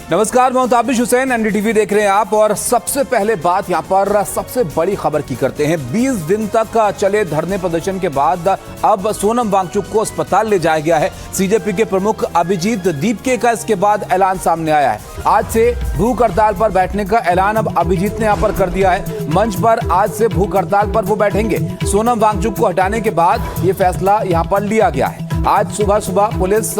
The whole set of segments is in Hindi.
नमस्कार, मैं ताबिश हुसैन, एनडीटीवी देख रहे हैं आप। और सबसे पहले बात यहां पर सबसे बड़ी खबर की करते हैं। 20 दिन तक चले धरने प्रदर्शन के बाद अब सोनम वांगचुक को अस्पताल ले जाया गया है। सीजेपी के प्रमुख अभिजीत दीपके का इसके बाद ऐलान सामने आया है। आज से भूख हड़ताल पर बैठने का ऐलान अब अभिजीत ने यहां पर कर दिया है। मंच पर आज से भूख हड़ताल पर वो बैठेंगे। सोनम वांगचुक को हटाने के बाद ये फैसला यहां पर लिया गया है। आज सुबह पुलिस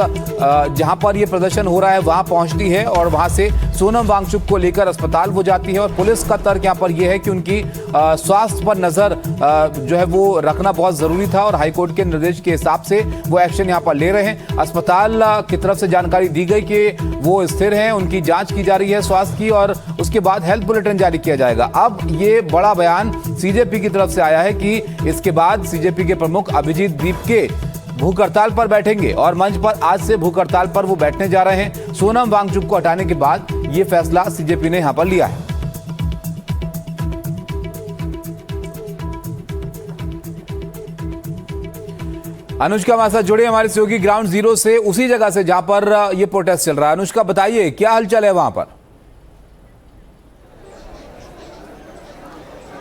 जहां पर यह प्रदर्शन हो रहा है वहां पहुंचती है और वहां से सोनम वांगचुक को लेकर अस्पताल वो जाती है। और पुलिस का तर्क यहां पर यह है कि उनकी स्वास्थ्य पर नजर जो है वो रखना बहुत जरूरी था और हाईकोर्ट के निर्देश के हिसाब से वो एक्शन यहां पर ले रहे हैं। अस्पताल की तरफ से जानकारी दी गई कि वो स्थिर हैं, उनकी जांच की जा रही है स्वास्थ्य की और उसके बाद हेल्थ बुलेटिन जारी किया जाएगा। अब ये बड़ा बयान सीजेपी की तरफ से आया है कि इसके बाद सीजेपी के प्रमुख अभिजीत दीपके भूख हड़ताल पर बैठेंगे और मंच पर आज से भूख हड़ताल पर वो बैठने जा रहे हैं। सोनम वांगचुक को हटाने के बाद ये फैसला सीजेपी ने यहां पर लिया है। अनुष्का हमारे साथ जुड़े हमारे सहयोगी ग्राउंड जीरो से, उसी जगह से जहां पर ये प्रोटेस्ट चल रहा है। अनुष्का, बताइए क्या हलचल है वहां पर?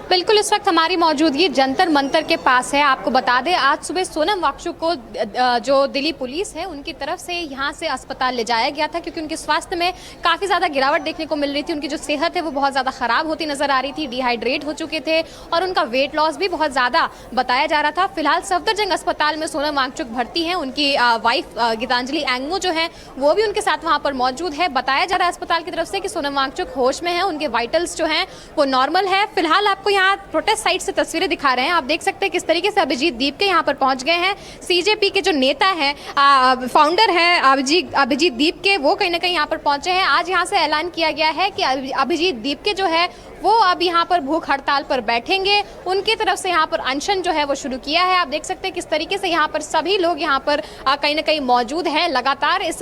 बिल्कुल, इस वक्त हमारी मौजूदगी जंतर मंतर के पास है। आपको बता दें, आज सुबह सोनम वांगचुक को जो दिल्ली पुलिस है उनकी तरफ से यहाँ से अस्पताल ले जाया गया था क्योंकि उनके स्वास्थ्य में काफ़ी ज़्यादा गिरावट देखने को मिल रही थी। उनकी जो सेहत है वो बहुत ज़्यादा ख़राब होती नजर आ रही थी, डिहाइड्रेट हो चुके थे और उनका वेट लॉस भी बहुत ज़्यादा बताया जा रहा था। फिलहाल सफदरजंग अस्पताल में सोनम वांगचुक भर्ती हैं। उनकी वाइफ गीतांजलि एंगमो जो है वो भी उनके साथ वहाँ पर मौजूद है। बताया जा रहा है अस्पताल की तरफ से कि सोनम वांगचुक होश में है, उनके वाइटल्स जो हैं वो नॉर्मल है। फिलहाल आपको प्रोटेस्ट साइट से तस्वीरें दिखा रहे हैं। आप देख सकते हैं किस तरीके से अभिजीत दीपके यहाँ पर पहुंच गए हैं। सीजेपी के जो नेता हैं, फाउंडर हैं अभिजीत दीपके, वो कहीं ना कहीं यहाँ पर पहुंचे हैं। आज यहाँ से ऐलान किया गया है कि अभिजीत दीपके जो है वो अब यहाँ पर भूख हड़ताल पर बैठेंगे। उनकी तरफ से यहाँ पर अनशन जो है वो शुरू किया है। आप देख सकते हैं किस तरीके से यहाँ पर सभी लोग यहाँ पर कहीं ना कहीं मौजूद हैं। लगातार इस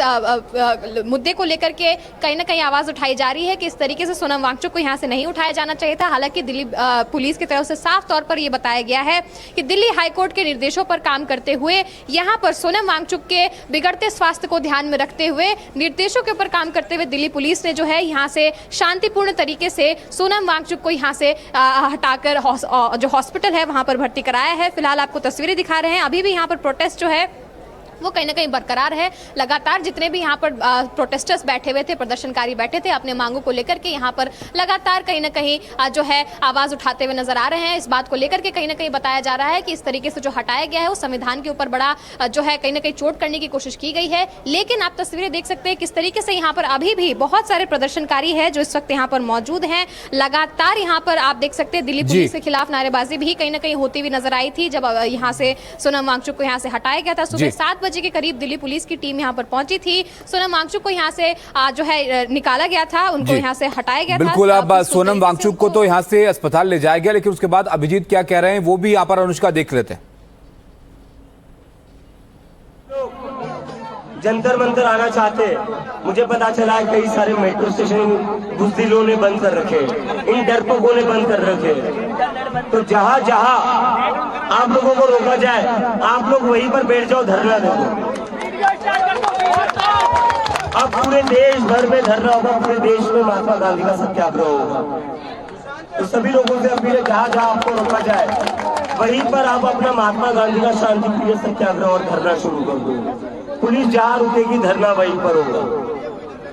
मुद्दे को लेकर के कहीं ना कहीं आवाज़ उठाई जा रही है कि इस तरीके से सोनम वांगचुक को यहाँ से नहीं उठाया जाना चाहिए था। हालांकि दिल्ली पुलिस की तरफ से साफ तौर पर यह बताया गया है कि दिल्ली हाईकोर्ट के निर्देशों पर काम करते हुए यहाँ पर सोनम वांगचुक के बिगड़ते स्वास्थ्य को ध्यान में रखते हुए निर्देशों के ऊपर काम करते हुए दिल्ली पुलिस ने जो है यहाँ से शांतिपूर्ण तरीके से सोनम वांगचुक को यहाँ से हटाकर जो हॉस्पिटल है वहाँ पर भर्ती कराया है। फिलहाल आपको तस्वीरें दिखा रहे हैं। अभी भी यहाँ पर प्रोटेस्ट जो है वो कहीं ना कहीं बरकरार है। लगातार जितने भी यहाँ पर प्रोटेस्टर्स बैठे हुए थे, प्रदर्शनकारी बैठे थे, अपने मांगों को लेकर के यहाँ पर लगातार कहीं ना कहीं जो है आवाज़ उठाते हुए नजर आ रहे हैं। इस बात को लेकर के कहीं ना कहीं बताया जा रहा है कि इस तरीके से जो हटाया गया है वो संविधान के ऊपर बड़ा जो है कहीं ना कहीं चोट करने की कोशिश की गई है। लेकिन आप तस्वीरें देख सकते हैं किस तरीके से यहाँ पर अभी भी बहुत सारे प्रदर्शनकारी है जो इस वक्त यहाँ पर मौजूद हैं। लगातार यहाँ पर आप देख सकते हैं दिल्ली पुलिस के खिलाफ नारेबाजी भी कहीं ना कहीं होती हुई नजर आई थी जब यहाँ से सोनम वांगचुक को यहाँ से हटाया गया था। सुबह 7 बजे के करीब दिल्ली पुलिस की टीम यहां पर पहुंची थी। सोनम वांगचुक को यहां से जो है निकाला गया था, उनको यहां से हटाया गया था। बिल्कुल, अब सोनम वांगचुक को तो यहां से अस्पताल ले जाया गया, लेकिन उसके बाद अभिजीत क्या कह रहे हैं वो भी यहां पर अनुष्का देख लेते हैं। जंतर मंतर आना चाहते हैं। मुझे पता चला है कई सारे मेट्रो स्टेशन बुज़दिलों ने बंद कर रखे, इन डरपोकों ने बंद कर रखे। तो जहां जहां आप लोगों को रोका जाए आप लोग वहीं पर बैठ जाओ, धरना दे दो। अब पूरे देश भर में धरना होगा, पूरे देश में महात्मा गांधी का सत्याग्रह होगा। तो सभी लोगों से अपील है, जहां जहां आपको रोका जाए वहीं पर आप अपना महात्मा गांधी का शांतिप्रिय सत्याग्रह और धरना शुरू कर दो। पुलिस जहां रुकेगी धरना वहीं पर होगा।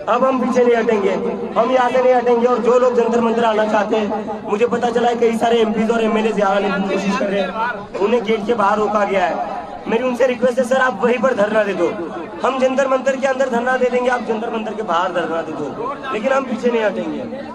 अब हम पीछे नहीं हटेंगे, हम यहाँ से नहीं हटेंगे। और जो लोग जंतर मंतर आना चाहते हैं, मुझे पता चला है कई सारे एमपीज और एमएलए आने की कोशिश कर रहे हैं, उन्हें गेट के बाहर रोका गया है। मेरी उनसे रिक्वेस्ट है, सर आप वहीं पर धरना दे दो। हम जंतर मंतर के अंदर धरना दे देंगे, आप जंतर मंतर के बाहर धरना दे दो, लेकिन हम पीछे नहीं हटेंगे।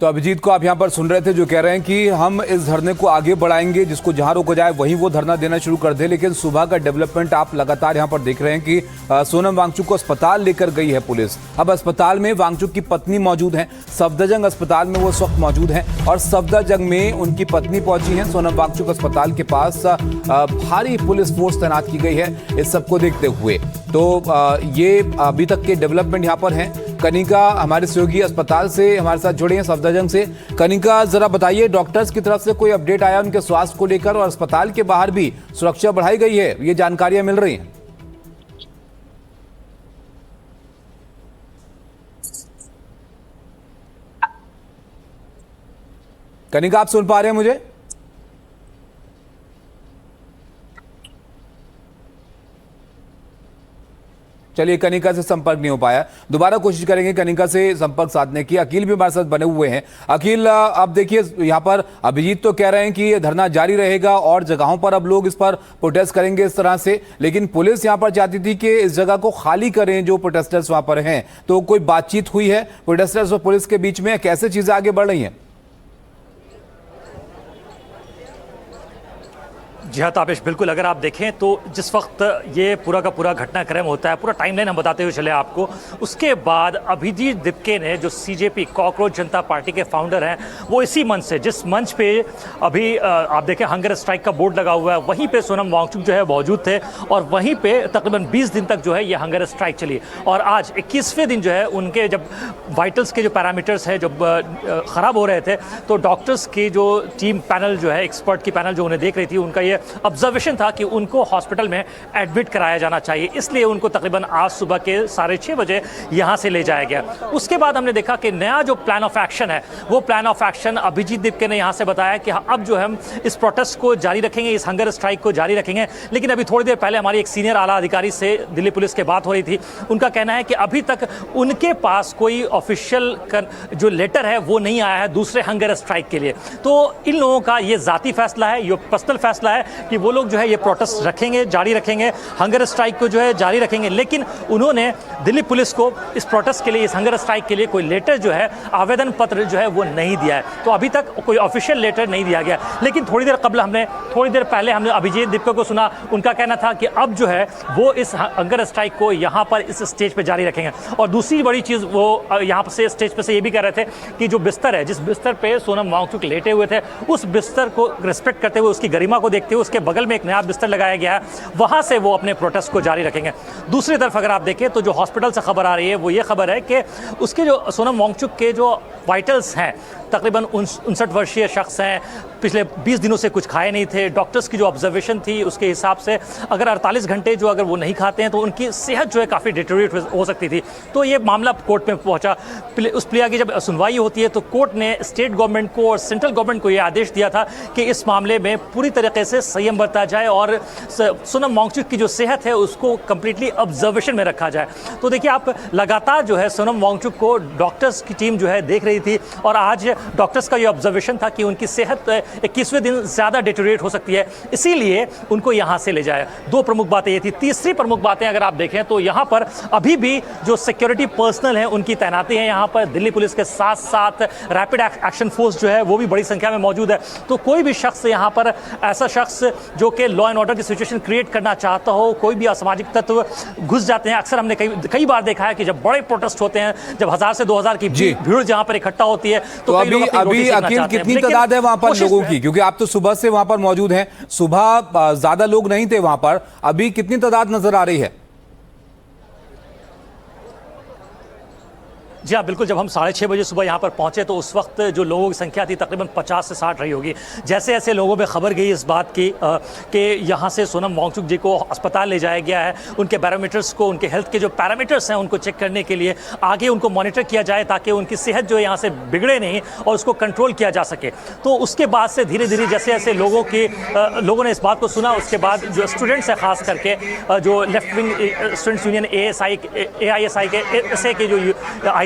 तो अभिजीत को आप यहां पर सुन रहे थे जो कह रहे हैं कि हम इस धरने को आगे बढ़ाएंगे, जिसको जहां रोका जाए वहीं वो धरना देना शुरू कर दे। लेकिन सुबह का डेवलपमेंट आप लगातार यहां पर देख रहे हैं कि सोनम वांगचुक को अस्पताल लेकर गई है पुलिस। अब अस्पताल में वांगचुक की पत्नी मौजूद है, सफदरजंग अस्पताल में वो इस वक्त मौजूद है और सफदरजंग में उनकी पत्नी पहुंची है। सोनम वांगचुक अस्पताल के पास भारी पुलिस फोर्स तैनात की गई है इस सबको देखते हुए। तो ये अभी तक के डेवलपमेंट यहाँ पर हैं। कनिका हमारे सहयोगी अस्पताल से हमारे साथ जुड़े हैं सफदरजंग से। कनिका, जरा बताइए, डॉक्टर्स की तरफ से कोई अपडेट आया उनके स्वास्थ्य को लेकर और अस्पताल के बाहर भी सुरक्षा बढ़ाई गई है, ये जानकारियां मिल रही हैं? कनिका, आप सुन पा रहे हैं मुझे? चलिए, कनिका से संपर्क नहीं हो पाया, दोबारा कोशिश करेंगे कनिका से संपर्क साधने की। अखिल भी हमारे साथ बने हुए हैं। अखिल, अब देखिए, यहाँ पर अभिजीत तो कह रहे हैं कि ये धरना जारी रहेगा और जगहों पर अब लोग इस पर प्रोटेस्ट करेंगे इस तरह से, लेकिन पुलिस यहाँ पर चाहती थी कि इस जगह को खाली करें जो प्रोटेस्टर्स वहां पर हैं। तो कोई बातचीत हुई है प्रोटेस्टर्स और पुलिस के बीच में? कैसे चीजें आगे बढ़ रही हैं? जी हाँ तापेश, बिल्कुल। अगर आप देखें तो जिस वक्त ये पूरा का पूरा घटनाक्रम होता है, पूरा टाइमलाइन हम बताते हुए चले आपको, उसके बाद अभिजीत दिपके ने, जो सीजेपी कॉकरोच जनता पार्टी के फाउंडर हैं, वो इसी मंच से, जिस मंच पे अभी आप देखें हंगर स्ट्राइक का बोर्ड लगा हुआ है, वहीं पे सोनम वांगचुक जो है मौजूद थे और वहीं पे तकरीबन 20 दिन तक जो है ये हंगर स्ट्राइक चली। और आज 21वें दिन जो है उनके जब वाइटल्स के जो पैरामीटर्स है जब ख़राब हो रहे थे, तो डॉक्टर्स की जो टीम पैनल जो है, एक्सपर्ट की पैनल जो उन्हें देख रही थी, उनका ये ऑब्जर्वेशन था कि उनको हॉस्पिटल में एडमिट कराया जाना चाहिए, इसलिए उनको तकरीबन आज सुबह के 6:30 बजे यहाँ से ले जाया गया। उसके बाद हमने देखा कि नया जो प्लान ऑफ एक्शन है, वो plan of action Abhijit Dipke ने यहाँ से बताया कि अब जो हम इस प्रोटेस्ट को जारी रखेंगे, इस हंगर स्ट्राइक को जारी रखेंगे। लेकिन अभी थोड़ी देर पहले हमारी एक सीनियर आला अधिकारी से दिल्ली पुलिस के बात हो रही थी, उनका कहना है कि अभी तक उनके पास कोई ऑफिशियल जो लेटर है वो नहीं आया है दूसरे हंगर स्ट्राइक के लिए। तो इन लोगों का ये जाती फैसला है, ये पर्सनल फैसला है कि वो लोग जो है ये प्रोटेस्ट रखेंगे, जारी रखेंगे, हंगर स्ट्राइक को जो है जारी रखेंगे। लेकिन उन्होंने दिल्ली पुलिस को इस प्रोटेस्ट के लिए, इस हंगर स्ट्राइक के लिए कोई लेटर जो है, आवेदन पत्र जो है वो नहीं दिया है। तो अभी तक कोई ऑफिशियल लेटर नहीं दिया गया। लेकिन थोड़ी देर पहले हमने अभिजीत दिपके को सुना, उनका कहना था कि अब जो है वो इस हंगर स्ट्राइक को यहाँ पर इस स्टेज पर जारी रखेंगे। और दूसरी बड़ी चीज़, वो यहाँ से स्टेज पर से ये भी कह रहे थे कि जो बिस्तर है, जिस बिस्तर पे सोनम वांगचुक लेटे हुए थे, उस बिस्तर को रिस्पेक्ट करते हुए, उसकी गरिमा को देखते हुए उसके बगल में एक नया बिस्तर लगाया गया है, वहां से वो अपने प्रोटेस्ट को जारी रखेंगे। दूसरी तरफ अगर आप देखें तो जो हॉस्पिटल से खबर आ रही है वो ये खबर है कि उसके जो सोनम वांगचुक के जो वाइटल्स हैं, तकरीबन 59 वर्षीय शख्स हैं, पिछले 20 दिनों से कुछ खाए नहीं थे। डॉक्टर्स की जो ऑब्जर्वेशन थी उसके हिसाब से अगर 48 घंटे जो अगर वो नहीं खाते हैं तो उनकी सेहत जो है काफ़ी डिटेरियोरेट हो सकती थी। तो ये मामला कोर्ट में पहुंचा। उस प्रिया की जब सुनवाई होती है तो कोर्ट ने स्टेट गवर्नमेंट को और सेंट्रल गवर्नमेंट को ये आदेश दिया था कि इस मामले में पूरी तरीके से संयम बरता जाए और सोनम वांगचुक की जो सेहत है उसको कंप्लीटली ऑब्जर्वेशन में रखा जाए। तो देखिए, आप लगातार जो है सोनम वांगचुक को डॉक्टर्स की टीम जो है देख रही थी और आज डॉक्टर्स का ये ऑब्जर्वेशन था कि उनकी सेहत 21वें दिन ज़्यादा डिटेरियोरेट हो सकती है, इसीलिए उनको यहाँ से ले जाया। दो प्रमुख बातें ये थी। तीसरी प्रमुख बातें अगर आप देखें तो यहाँ पर अभी भी जो सिक्योरिटी पर्सनल है उनकी तैनाती है यहाँ पर। दिल्ली पुलिस के साथ साथ रैपिड एक्शन फोर्स जो है वो भी बड़ी संख्या में मौजूद है। तो कोई भी शख्स यहाँ पर, ऐसा शख्स जो कि लॉ एंड ऑर्डर की सिचुएशन क्रिएट करना चाहता हो, कोई भी असामाजिक तत्व घुस जाते हैं। अक्सर हमने कई बार देखा है कि जब बड़े प्रोटेस्ट होते हैं, जब 1000 से 2000 की भीड़ जहाँ पर इकट्ठा होती है, तो अभी अखिल कितनी तादाद है वहां पर लोगों की? क्योंकि आप तो सुबह से वहां पर मौजूद हैं, सुबह ज्यादा लोग नहीं थे वहां पर, अभी कितनी तादाद नजर आ रही है? जी हाँ, बिल्कुल। जब हम 6:30 बजे सुबह यहाँ पर पहुँचे तो उस वक्त जो लोगों की संख्या थी तकरीबन 50 से 60 रही होगी। जैसे जैसे लोगों में खबर गई इस बात की कि यहाँ से सोनम वांगचुक जी को अस्पताल ले जाया गया है, उनके बैरोमीटर्स को, उनके हेल्थ के जो पैरामीटर्स हैं उनको चेक करने के लिए, आगे उनको मॉनिटर किया जाए ताकि उनकी सेहत जो है यहाँ से बिगड़े नहीं और उसको कंट्रोल किया जा सके। तो उसके बाद से धीरे धीरे जैसे जैसे लोगों ने इस बात को सुना, उसके बाद जो स्टूडेंट्स हैं, खास करके जो left wing students union AISI के जो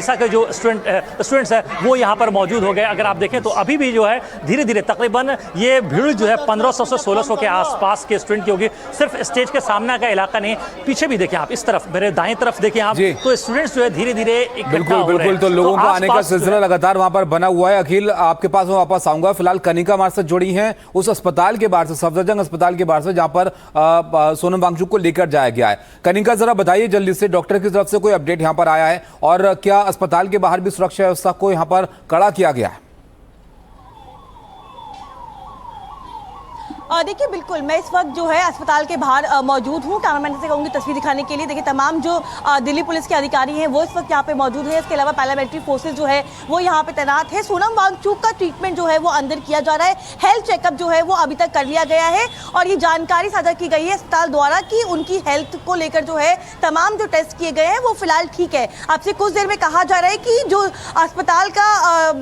के जो स्टूडेंट्स हैं वो यहाँ पर मौजूद हो गए। अगर आप देखें तो अभी भी जो है धीरे धीरे तकरीबन ये भीड़ जो है 1500 से 1600 के आसपास के स्टूडेंट की होगी। सिर्फ स्टेज के सामने का इलाका नहीं, पीछे भी देखें आप, इस तरफ मेरे दाएं तरफ देखें आप, तो स्टूडेंट्स जो है धीरे धीरे इकट्ठा हो रहे हैं। तो लोगों का आने का सिलसिला लगातार वहां पर बना हुआ है। अखिल, आपके पास मैं वापस आऊंगा। फिलहाल कनिका हमारे साथ जुड़ी हैं उस अस्पताल के बाहर से, सफदरजंग अस्पताल के बाहर से, जहां पर सोनम वांगचुक को लेकर जाया गया है। कनिका, जरा बताइए जल्दी से, डॉक्टर की तरफ से कोई अपडेट यहाँ पर आया है और क्या अस्पताल के बाहर भी सुरक्षा व्यवस्था को यहाँ पर कड़ा किया गया है? देखिए बिल्कुल, मैं इस वक्त जो है अस्पताल के बाहर मौजूद हूँ। कैमरामैन से कहूँगी तस्वीर दिखाने के लिए। देखिए तमाम जो दिल्ली पुलिस के अधिकारी हैं वो इस वक्त यहाँ पे मौजूद है। इसके अलावा पैरामिलिट्री फोर्सेज जो है वो यहाँ पे तैनात है। सोनम वांगचुक का ट्रीटमेंट जो है वो अंदर किया जा रहा है। हेल्थ चेकअप जो है वो अभी तक कर लिया गया है और ये जानकारी साझा की गई है अस्पताल द्वारा कि उनकी हेल्थ को लेकर जो है तमाम जो टेस्ट किए गए हैं वो फिलहाल ठीक है। आपसे कुछ देर में कहा जा रहा है कि जो अस्पताल का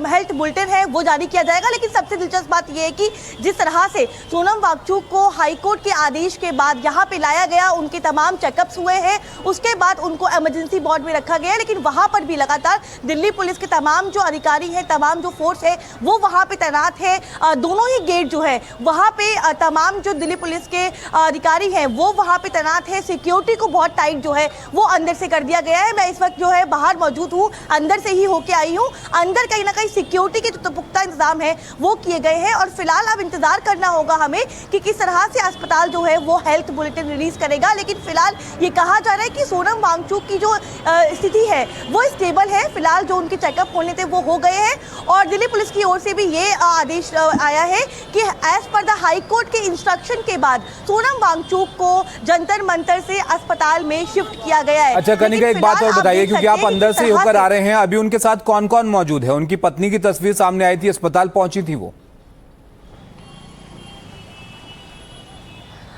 हेल्थ बुलेटिन है वो जारी किया जाएगा। लेकिन सबसे दिलचस्प बात यह है कि जिस तरह से सोनम वांगचुक को हाईकोर्ट के आदेश के बाद यहाँ पे लाया गया, उनके तमाम चेकअप्स हुए हैं, उसके बाद उनको इमरजेंसी वार्ड में रखा गया। लेकिन वहाँ पर भी लगातार दिल्ली पुलिस के तमाम जो अधिकारी हैं, तमाम जो फोर्स है वो वहाँ पे तैनात है। दोनों ही गेट जो है वहाँ पे तमाम जो दिल्ली पुलिस के अधिकारी हैं वो वहाँ पे तैनात है। सिक्योरिटी को बहुत टाइट जो है वो अंदर से कर दिया गया है। मैं इस वक्त जो है बाहर मौजूद हूँ, अंदर से ही होके आई हूँ। अंदर कहीं ना कहीं सिक्योरिटी के जो पुख्ता इंतजाम है वो किए गए हैं और फिलहाल अब इंतजार करना होगा हमें कि किस तरह से अस्पताल जो है वो हेल्थ बुलेटिन रिलीज करेगा। लेकिन फिलहाल ये कहा जा रहा है कि सोनम वांगचुक की जो स्थिति है वो स्टेबल है। फिलहाल जो उनके चेकअप होने थे वो हो गए हैं और दिल्ली पुलिस की ओर से भी ये आदेश आया है कि as per the high court के इंस्ट्रक्शन के बाद सोनम वांगचुक को जंतर मंतर से अस्पताल में शिफ्ट किया गया है। अच्छा कनिका, एक बात और बताइए, क्योंकि आप अंदर से होकर आ रहे हैं, अभी उनके साथ कौन कौन मौजूद है? उनकी पत्नी की तस्वीर सामने आई थी, अस्पताल पहुंची थी वो।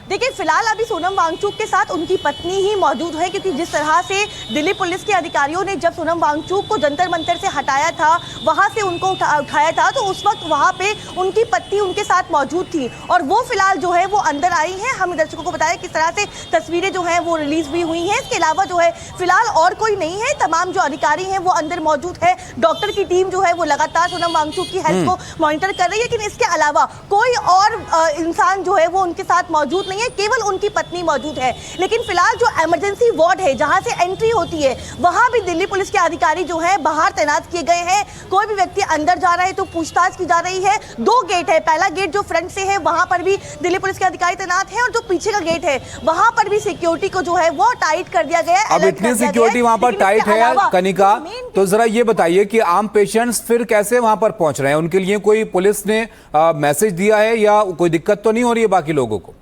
देखिए फिलहाल अभी सोनम वांगचुक के साथ उनकी पत्नी ही मौजूद है, क्योंकि जिस तरह से दिल्ली पुलिस के अधिकारियों ने जब सोनम वांगचुक को जंतर मंतर से हटाया था, वहां से उनको उठाया था, तो उस वक्त वहां पे उनकी पत्नी उनके साथ मौजूद थी और वो फिलहाल जो है वो अंदर आई हैं। हमने दर्शकों को बताया किस तरह से तस्वीरें जो हैं वो रिलीज भी हुई हैं। इसके अलावा जो है फिलहाल और कोई नहीं है, तमाम जो अधिकारी हैं वो अंदर मौजूद है। डॉक्टर की टीम जो है वो लगातार सोनम वांगचुक की हेल्थ को मॉनिटर कर रही है। लेकिन इसके अलावा कोई और इंसान जो है वो उनके साथ मौजूद नहीं है, केवल उनकी पत्नी मौजूद है। लेकिन फिलहाल जो इमरजेंसी वार्ड है जहां से एंट्री होती है वहां भी दिल्ली पुलिस के अधिकारी जो है बाहर तैनात किए गए हैं। कोई भी व्यक्ति अंदर जा रहा है तो पूछताछ की जा रही है। 2 गेट है, पहला गेट जो फ्रंट से है वहां पर भी दिल्ली पुलिस के अधिकारी तैनात हैं और जो पीछे का गेट है वहां पर भी सिक्योरिटी को जो है वो टाइट कर दिया गया है। अब इतनी सिक्योरिटी वहां पर टाइट है कनिका, तो जरा ये बताइए कि आम पेशेंट्स फिर कैसे वहां पर पहुंच रहे हैं? उनके लिए कोई पुलिस ने मैसेज दिया है या कोई दिक्कत तो नहीं हो रही है बाकी लोगों को?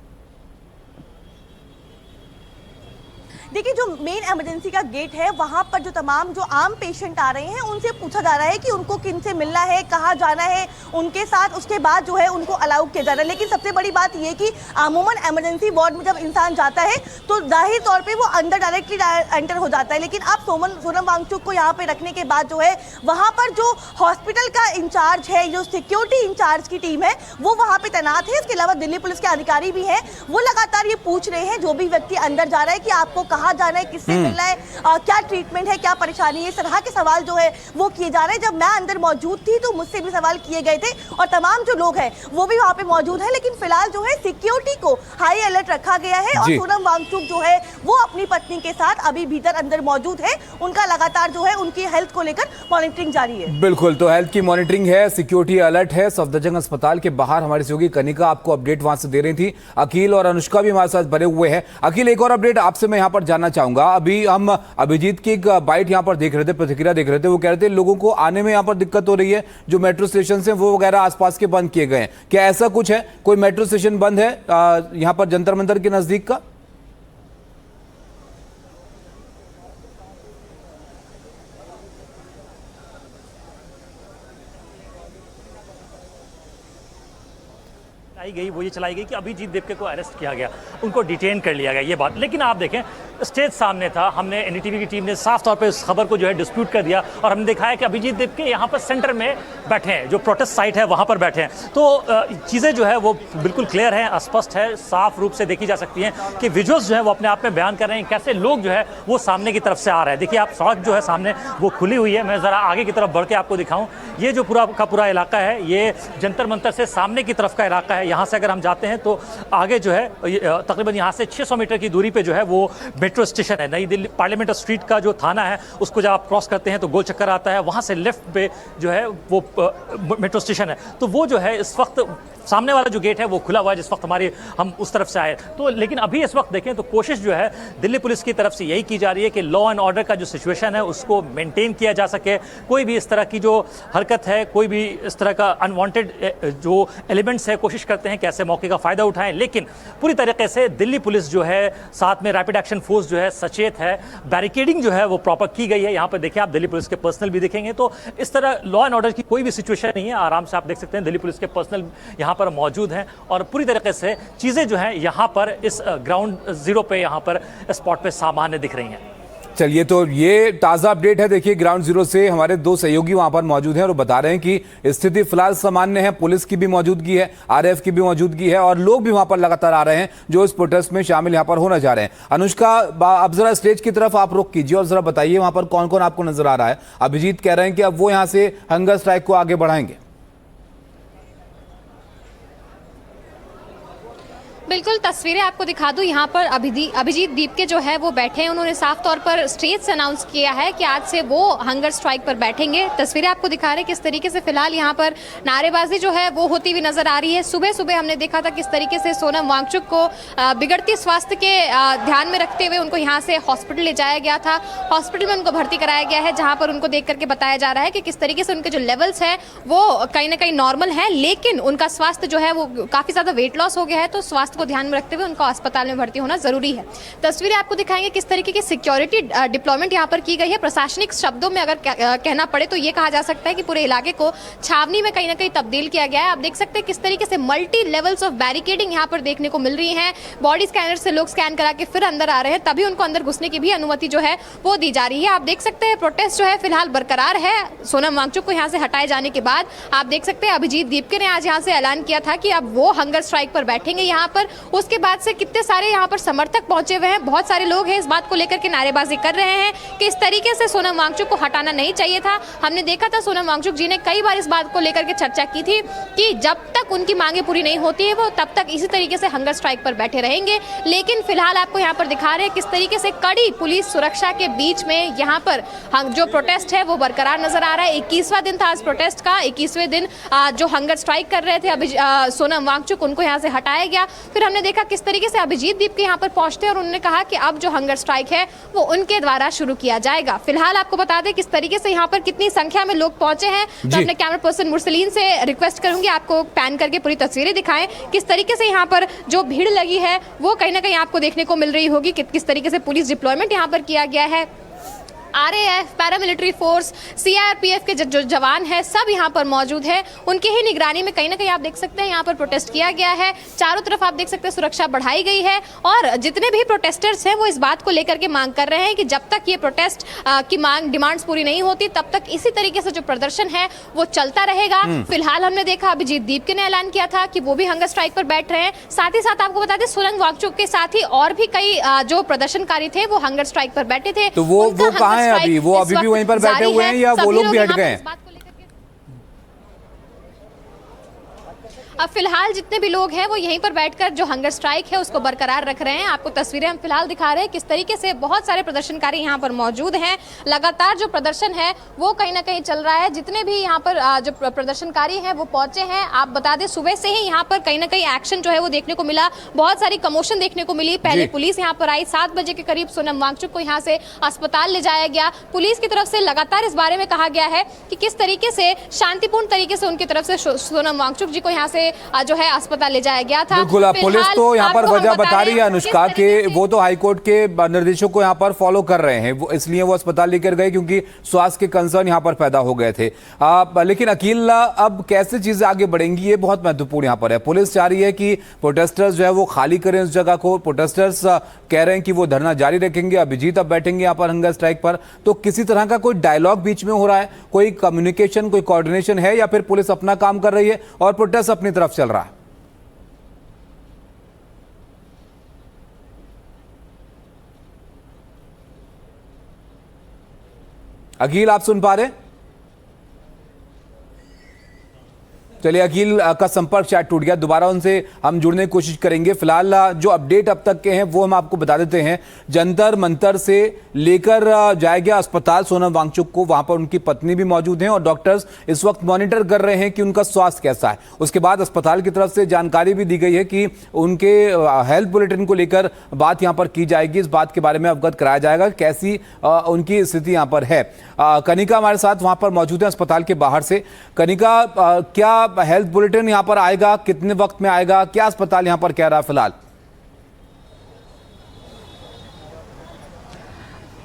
देखिए जो मेन इमरजेंसी का गेट है वहां पर जो तमाम जो आम पेशेंट आ रहे हैं उनसे पूछा जा रहा है कि उनको किन से मिलना है, कहाँ जाना है उनके साथ, उसके बाद जो है उनको अलाउ किया जा रहा है। लेकिन सबसे बड़ी बात यह कि अमूमन इमरजेंसी वार्ड में जब इंसान जाता है तो जाहिर तौर पे वो अंदर डायरेक्टली एंटर हो जाता है। लेकिन अब सोनम वांगचुक को यहाँ पे रखने के बाद जो है वहाँ पर जो हॉस्पिटल का इंचार्ज है, जो सिक्योरिटी इंचार्ज की टीम है वो वहाँ पे तैनात है। इसके अलावा दिल्ली पुलिस के अधिकारी भी हैं, वो लगातार ये पूछ रहे हैं जो भी व्यक्ति अंदर जा रहा है कि आपको कहाँ जाना है, किससे मिलना है, क्या ट्रीटमेंट है, क्या परेशानी है, इस तरह के सवाल जो है वो किए जा रहे हैं। जब मैं अंदर मौजूद थी तो मुझसे भी सवाल किए गए थे और तमाम जो लोग हैं वो भी वहां पे मौजूद हैं। लेकिन फिलहाल जो है सिक्योरिटी को हाई अलर्ट रखा गया है और सोनम वांगचुक जो है वो अपनी पत्नी के साथ अभी भीतर अंदर मौजूद है। उनका लगातार जो है उनकी हेल्थ को लेकर मॉनिटरिंग जारी है। बिल्कुल, तो हेल्थ की मॉनिटरिंग है, सिक्योरिटी अलर्ट है। सफदरजंग अस्पताल के बाहर हमारी सहयोगी कनिका आपको अपडेट वहां से दे रही थी। अखिल और अनुष्का भी हमारे साथ बने हुए हैं। अखिल, एक और अपडेट आपसे मैं यहाँ पर जानना चाहूंगा। अभी हम अभिजीत की एक बाइट यहाँ पर देख रहे थे, प्रतिक्रिया देख रहे थे, वो कह रहे थे लोगों को आने में यहाँ पर दिक्कत हो रही है, जो मेट्रो स्टेशन है वो वगैरह आसपास के बंद किए गए हैं। क्या ऐसा कुछ है? कोई मेट्रो स्टेशन बंद है यहाँ पर जंतर मंतर के नजदीक का? गई वो ये चलाई गई कि अभिजीत देवके को अरेस्ट किया गया, उनको डिटेन कर लिया गया, ये बात। लेकिन आप देखें स्टेज सामने था, हमने एनडीटीवी की टीम ने साफ तौर पे उस खबर को जो है डिस्प्यूट कर दिया और हमने देखा है कि अभिजीत देवके यहाँ पर सेंटर में बैठे हैं, जो प्रोटेस्ट साइट है वहाँ पर बैठे हैं। तो चीज़ें जो है वो बिल्कुल क्लियर हैं, स्पष्ट है, साफ रूप से देखी जा सकती हैं कि विजुअल्स जो है वो अपने आप में बयान कर रहे हैं कैसे लोग जो है वो सामने की तरफ से आ रहे हैं। देखिए आप सड़क जो है सामने वो खुली हुई है, मैं ज़रा आगे की तरफ बढ़ के आपको दिखाऊँ। ये जो पूरा का पूरा इलाका है ये जंतर मंतर से सामने की तरफ का इलाका है। यहाँ से अगर हम जाते हैं तो आगे जो है तकरीबन यहाँ से 600 मीटर की दूरी पे जो है वो मेट्रो स्टेशन है, नई दिल्ली पार्लियामेंट स्ट्रीट का जो थाना है उसको जब आप क्रॉस करते हैं तो गोल चक्कर आता है, वहाँ से लेफ्ट पे जो है वो मेट्रो स्टेशन है। तो वो जो है इस वक्त सामने वाला जो गेट है वो खुला हुआ है जिस वक्त हम उस तरफ से आए तो। लेकिन अभी इस वक्त देखें तो कोशिश जो है दिल्ली पुलिस की तरफ से यही की जा रही है कि लॉ एंड ऑर्डर का जो सिचुएशन है उसको मेंटेन किया जा सके। कोई भी इस तरह की जो हरकत है, कोई भी इस तरह का अनवांटेड जो एलिमेंट्स है, कोशिश करते हैं कि ऐसे मौके का फायदा उठाएं। लेकिन पूरी तरीके से दिल्ली पुलिस जो है, साथ में रैपिड एक्शन फोर्स जो है सचेत है, बैरिकेडिंग जो है वो प्रॉपर की गई है। यहाँ पर देखिए आप दिल्ली पुलिस के पर्सनल भी दिखेंगे तो इस तरह लॉ एंड ऑर्डर की कोई भी सिचुएशन नहीं है। आराम से आप देख सकते हैं दिल्ली पुलिस के पर्सनल यहाँ पर मौजूद हैं और पूरी तरीके से चीजें जो हैं यहाँ पर इस ग्राउंड जीरो पे यहाँ पर स्पॉट पे सामान्य दिख रही हैं। चलिए, तो ये ताज़ा अपडेट है। देखिए, ग्राउंड जीरो से हमारे दो सहयोगी वहां पर मौजूद हैं और बता रहे हैं कि स्थिति फिलहाल सामान्य है। पुलिस की भी मौजूदगी है, आरएएफ की भी मौजूदगी है और लोग भी वहां पर लगातार आ रहे हैं जो इस प्रोटेस्ट में शामिल यहां पर होना चाह रहे हैं। अनुष्का, अब जरा स्टेज की तरफ आप रुख कीजिए और जरा बताइए वहां पर कौन कौन आपको नजर आ रहा है। अभिजीत कह रहे हैं कि अब वो यहां से हंगर स्ट्राइक को आगे बढ़ाएंगे। बिल्कुल, तस्वीरें आपको दिखा दूं। यहाँ पर अभिजीत दीपके जो है वो बैठे हैं। उन्होंने साफ तौर पर स्टेज से अनाउंस किया है कि आज से वो हंगर स्ट्राइक पर बैठेंगे। तस्वीरें आपको दिखा रहे हैं किस तरीके से फिलहाल यहाँ पर नारेबाजी जो है वो होती हुई नजर आ रही है। सुबह सुबह हमने देखा था किस तरीके से सोनम वांगचुक को बिगड़ती स्वास्थ्य के ध्यान में रखते हुए उनको यहाँ से हॉस्पिटल ले जाया गया था। हॉस्पिटल में उनको भर्ती कराया गया है, जहाँ पर उनको देख करके बताया जा रहा है कि किस तरीके से उनके जो लेवल्स है वो कहीं ना कहीं नॉर्मल है, लेकिन उनका स्वास्थ्य जो है वो काफी ज्यादा वेट लॉस हो गया है। तो स्वास्थ्य को ध्यान में रखते हुए उनको अस्पताल में भर्ती होना जरूरी है। तस्वीरें आपको दिखाएंगे किस तरीके की सिक्योरिटी डिप्लॉयमेंट यहाँ पर की गई है। प्रशासनिक शब्दों में अगर कहना पड़े तो ये कहा जा सकता है कि पूरे इलाके को छावनी में कहीं ना कहीं तब्दील किया गया है। आप देख सकते हैं किस तरीके से मल्टी लेवल्स ऑफ बैरिकेडिंग यहाँ पर देखने को मिल रही है। बॉडी स्कैनर से लोग स्कैन करा के फिर अंदर आ रहे हैं, तभी उनको अंदर घुसने की भी अनुमति जो है वो दी जा रही है। आप देख सकते हैं प्रोटेस्ट जो है फिलहाल बरकरार है। सोनम वांगचुक को यहाँ से हटाए जाने के बाद आप देख सकते हैं अभिजीत दीपके ने आज यहाँ से ऐलान किया था कि अब वो हंगर स्ट्राइक पर बैठेंगे यहाँ पर। उसके बाद से कितने सारे यहाँ पर समर्थक पहुंचे हुए हैं, बहुत सारे लोग हैं इस बात को लेकर के नारेबाजी कर रहे हैं कि इस तरीके से सोनम वांगचुक को हटाना नहीं चाहिए था। हमने देखा था सोनम वांगचुक जी ने कई बार इस बात को लेकर के चर्चा की थी कि जब तक उनकी मांगे पूरी नहीं होती है वो तब तक इसी तरीके से हंगर स्ट्राइक पर बैठे रहेंगे। लेकिन फिलहाल आपको यहाँ पर दिखा रहे हैं किस तरीके से कड़ी पुलिस सुरक्षा के बीच में यहाँ पर जो प्रोटेस्ट है वो बरकरार नजर आ रहा है। 21वां दिन था आज प्रोटेस्ट का। 21वें दिन जो हंगर स्ट्राइक कर रहे थे सोनम वांगचुक, उनको यहाँ से हटाया गया। फिर हमने देखा किस तरीके से अभिजीत दीपके यहाँ पर पहुंचते और उन्होंने कहा कि अब जो हंगर स्ट्राइक है वो उनके द्वारा शुरू किया जाएगा। फिलहाल आपको बता दें किस तरीके से यहाँ पर कितनी संख्या में लोग पहुंचे हैं। तो अपने कैमरा पर्सन मुरसलीन से रिक्वेस्ट करूंगी आपको पैन करके पूरी तस्वीरें दिखाएं किस तरीके से यहाँ पर जो भीड़ लगी है वो कहीं ना कहीं आपको देखने को मिल रही होगी। किस तरीके से पुलिस डिप्लॉयमेंट यहाँ पर किया गया है। आरएएफ, पैरामिलिट्री फोर्स, सीआरपीएफ के जो जवान हैं सब यहाँ पर मौजूद है। उनके ही निगरानी में कहीं ना कहीं आप देख सकते हैं यहाँ पर प्रोटेस्ट किया गया है। चारों तरफ आप देख सकते हैं सुरक्षा बढ़ाई गई है और जितने भी प्रोटेस्टर्स हैं वो इस बात को लेकर के मांग कर रहे हैं कि जब तक ये प्रोटेस्ट की डिमांड्स पूरी नहीं होती तब तक इसी तरीके से जो प्रदर्शन है वो चलता रहेगा। फिलहाल हमने देखा अभिजीत दीपके ने ऐलान किया था कि वो भी हंगर स्ट्राइक पर बैठ रहे हैं। साथ ही साथ आपको बता दें सोनम वांगचुक के साथ ही और भी कई जो प्रदर्शनकारी थे वो हंगर स्ट्राइक पर बैठे थे। तो वो कहाँ हैं अभी? वो अभी भी वहीं पर बैठे हुए हैं या वो लोग भी हट गए हैं? अब फिलहाल जितने भी लोग हैं वो यहीं पर बैठकर जो हंगर स्ट्राइक है उसको बरकरार रख रहे हैं। आपको तस्वीरें हम फिलहाल दिखा रहे हैं किस तरीके से बहुत सारे प्रदर्शनकारी यहाँ पर मौजूद हैं। लगातार जो प्रदर्शन है वो कहीं ना कहीं चल रहा है। जितने भी यहाँ पर जो प्रदर्शनकारी हैं वो पहुंचे हैं। आप बता दें सुबह से ही यहाँ पर कहीं ना कहीं एक्शन जो है वो देखने को मिला। बहुत सारी कमोशन देखने को मिली। पहले पुलिस यहाँ पर आई, 7 बजे के करीब सोनम वांगचुक को यहाँ से अस्पताल ले जाया गया। पुलिस की तरफ से लगातार इस बारे में कहा गया है कि किस तरीके से शांतिपूर्ण तरीके से उनकी तरफ से सोनम वांगचुक जी को यहाँ से जो है अस्पताल ले जाया गया था। बिल्कुल, पुलिस तो यहाँ पर वजह बता रही है अनुष्का के वो तो हाईकोर्ट के निर्देशों को यहाँ पर फॉलो कर रहे हैं, वो इसलिए वो अस्पताल लेकर गए क्योंकि स्वास्थ्य के कंसर्न यहाँ पर पैदा हो गए थे। लेकिन अकील, अब कैसे चीजें आगे बढ़ेंगी ये बहुत महत्वपूर्ण यहाँ पर है। पुलिस चाह रही है कि प्रोटेस्टर्स जो है वो खाली करें उस जगह को। प्रोटेस्टर्स कह रहे हैं कि वो धरना जारी रखेंगे। अभिजीत अब बैठेंगे यहाँ पर हंगर स्ट्राइक पर। तो किसी तरह का कोई डायलॉग बीच में हो रहा है, कोई कम्युनिकेशन, कोई कोऑर्डिनेशन है या फिर पुलिस अपना काम कर रही है और प्रोटेस्ट अपनी तरफ चल रहा है? अकील, आप सुन पा रहे हैं? चलिए, अकील का संपर्क शायद टूट गया, दोबारा उनसे हम जुड़ने की कोशिश करेंगे। फिलहाल जो अपडेट अब तक के हैं वो हम आपको बता देते हैं। जंतर मंतर से लेकर जाया गया अस्पताल सोनम वांगचुक को, वहां पर उनकी पत्नी भी मौजूद हैं और डॉक्टर्स इस वक्त मॉनिटर कर रहे हैं कि उनका स्वास्थ्य कैसा है। उसके बाद अस्पताल की तरफ से जानकारी भी दी गई है कि उनके हेल्थ बुलेटिन को लेकर बात यहां पर की जाएगी, इस बात के बारे में अवगत कराया जाएगा कैसी उनकी स्थिति यहां पर है। कनिका हमारे साथ वहां पर मौजूद है अस्पताल के बाहर से। कनिका, क्या हेल्थ बुलेटिन यहां पर आएगा, कितने वक्त में आएगा, क्या अस्पताल यहां पर कह रहा है फिलहाल?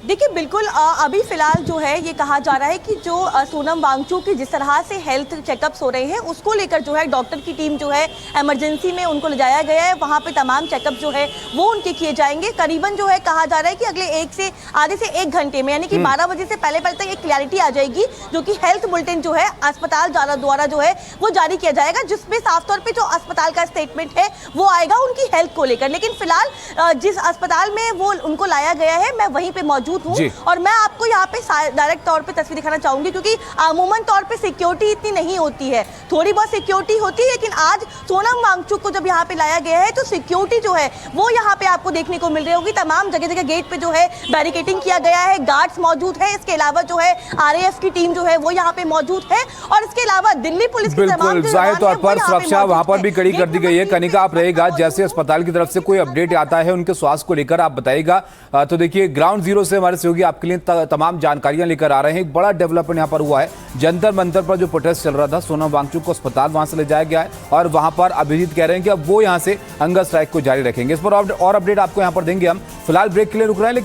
देखिए बिल्कुल अभी फिलहाल जो है ये कहा जा रहा है कि जो सोनम वांगचुक की जिस तरह से हेल्थ चेकअप्स हो रहे हैं उसको लेकर जो है डॉक्टर की टीम जो है इमरजेंसी में उनको ले जाया गया है। वहाँ पे तमाम चेकअप जो है वो उनके किए जाएंगे। करीबन जो है कहा जा रहा है कि अगले आधे से एक घंटे में यानी कि 12 बजे से पहले तक एक क्लैरिटी आ जाएगी, जो कि हेल्थ बुलेटिन जो है अस्पताल द्वारा जो है वो जारी किया जाएगा, जिसमें साफ तौर पर जो अस्पताल का स्टेटमेंट है वो आएगा उनकी हेल्थ को लेकर। लेकिन फिलहाल जिस अस्पताल में वो उनको लाया गया है मैं वहीं पे मौजूद हूं और मैं आपको यहाँ पे डायरेक्ट तौर पे तस्वीर दिखाना चाहूंगी, क्योंकि अमूमन तौर पे सिक्योरिटी इतनी नहीं होती है, थोड़ी बहुत सिक्योरिटी होती है, लेकिन आज सोनम वांगचुक को जब यहाँ पे लाया गया है तो सिक्योरिटी जो है वो यहाँ पे आपको देखने को मिल रही होगी। तमाम जगह जगह गेट पे जो है बैरिकेडिंग किया गया है, गार्ड्स मौजूद है। इसके अलावा जो है RAF की टीम जो है वो यहाँ पे मौजूद है और इसके अलावा दिल्ली पुलिस की तमाम जाहिर तौर पर सुरक्षा वहां पर भी कड़ी कर दी गई है। कनिका, आप रहेगा, जैसे अस्पताल की तरफ से कोई अपडेट आता है उनके स्वास्थ्य को लेकर आप बताइएगा। तो देखिए, ग्राउंड जीरो से हमारे सहयोगी आपके लिए तमाम जानकारियां लेकर आ रहे हैं। एक बड़ा डेवलपमेंट यहां पर हुआ है। जंतर मंतर पर जो प्रोटेस्ट चल रहा था, सोनम वांगचुक को अस्पताल वहां से ले जाया गया है और वहां पर अभिजीत कह रहे हैं कि अब वो यहां से हंगर स्ट्राइक को जारी रखेंगे। इस पर और अपडेट आपको यहां पर देंगे हम। फिलहाल ब्रेक के लिए रुक रहे हैं।